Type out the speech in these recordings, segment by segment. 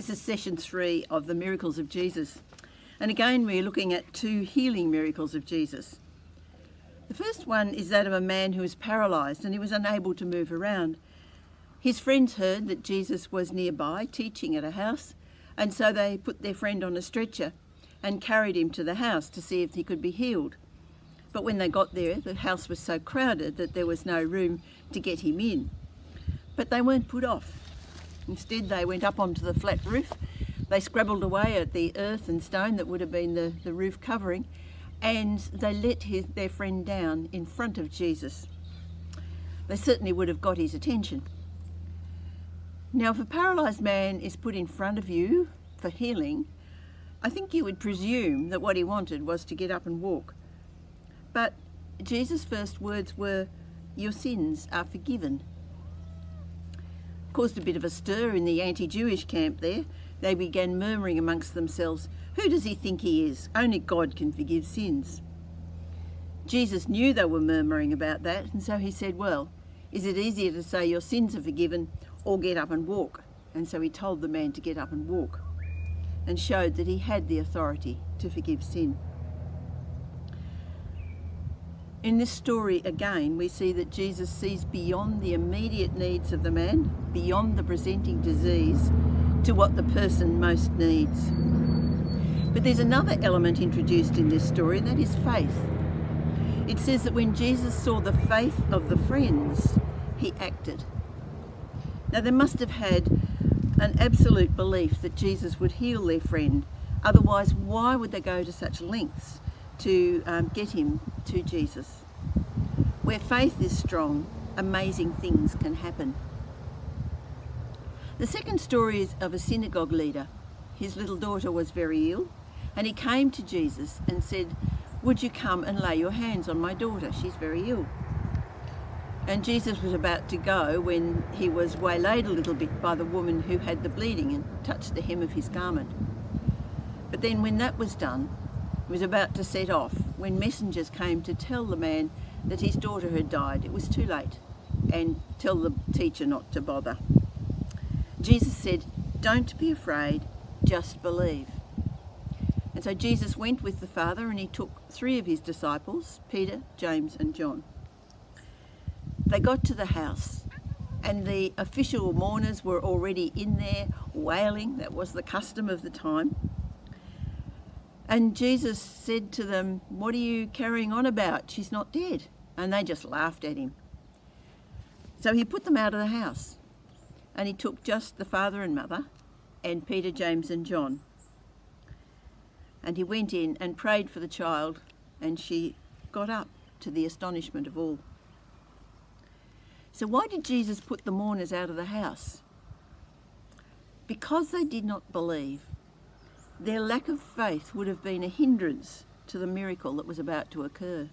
This is session 3 of the miracles of Jesus. And again, we're looking at 2 healing miracles of Jesus. The first one is that of a man who was paralysed and he was unable to move around. His friends heard that Jesus was nearby teaching at a house, and so they put their friend on a stretcher and carried him to the house to see if he could be healed. But when they got there, the house was so crowded that there was no room to get him in. But they weren't put off. Instead, they went up onto the flat roof. They scrabbled away at the earth and stone that would have been the roof covering, and they let their friend down in front of Jesus. They certainly would have got his attention. Now, if a paralysed man is put in front of you for healing, I think you would presume that what he wanted was to get up and walk. But Jesus' first words were, "Your sins are forgiven." Caused a bit of a stir in the anti-Jewish camp there. They began murmuring amongst themselves, "Who does he think he is? Only God can forgive sins." Jesus knew they were murmuring about that, and so he said, "Well, is it easier to say your sins are forgiven or get up and walk?" And so he told the man to get up and walk and showed that he had the authority to forgive sin. In this story again, we see that Jesus sees beyond the immediate needs of the man, beyond the presenting disease, to what the person most needs. But there's another element introduced in this story, and that is faith. It says that when Jesus saw the faith of the friends, he acted. Now, they must have had an absolute belief that Jesus would heal their friend. Otherwise, why would they go to such lengths to get him to Jesus? Where faith is strong, amazing things can happen. The second story is of a synagogue leader. His little daughter was very ill, and he came to Jesus and said, "Would you come and lay your hands on my daughter? She's very ill." And Jesus was about to go when he was waylaid a little bit by the woman who had the bleeding and touched the hem of his garment. But then when that was done, he was about to set off when messengers came to tell the man that his daughter had died. It was too late, and tell the teacher not to bother. Jesus said, "Don't be afraid, just believe." And so Jesus went with the Father, and he took 3 of his disciples, Peter, James and John. They got to the house, and the official mourners were already in there wailing. That was the custom of the time. And Jesus said to them, "What are you carrying on about? She's not dead." And they just laughed at him. So he put them out of the house, and he took just the father and mother and Peter, James and John. And he went in and prayed for the child, and she got up, to the astonishment of all. So why did Jesus put the mourners out of the house? Because they did not believe. Their lack of faith would have been a hindrance to the miracle that was about to occur.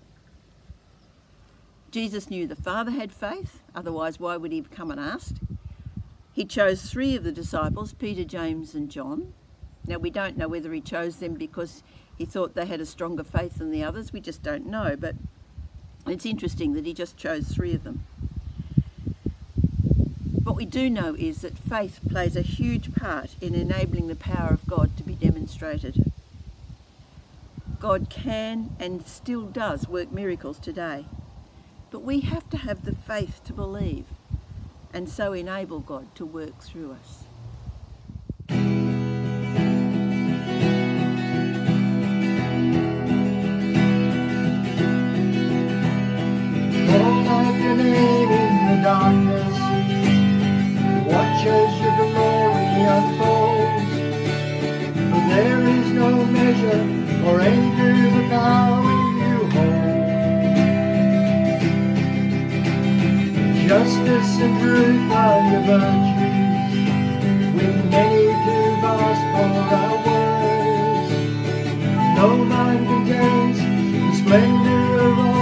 Jesus knew the Father had faith, otherwise why would he have come and asked? He chose 3 of the disciples, Peter, James and John. Now, we don't know whether he chose them because he thought they had a stronger faith than the others. We just don't know, but it's interesting that he just chose 3 of them. What we do know is that faith plays a huge part in enabling the power of God to be demonstrated. God can and still does work miracles today, but we have to have the faith to believe and so enable God to work through us. All night your name in the darkness, watch as your glory unfolds. For there is no measure or end to the power you hold. Justice and truth are your virtues, with many to gospel our words. No man contains the splendor of all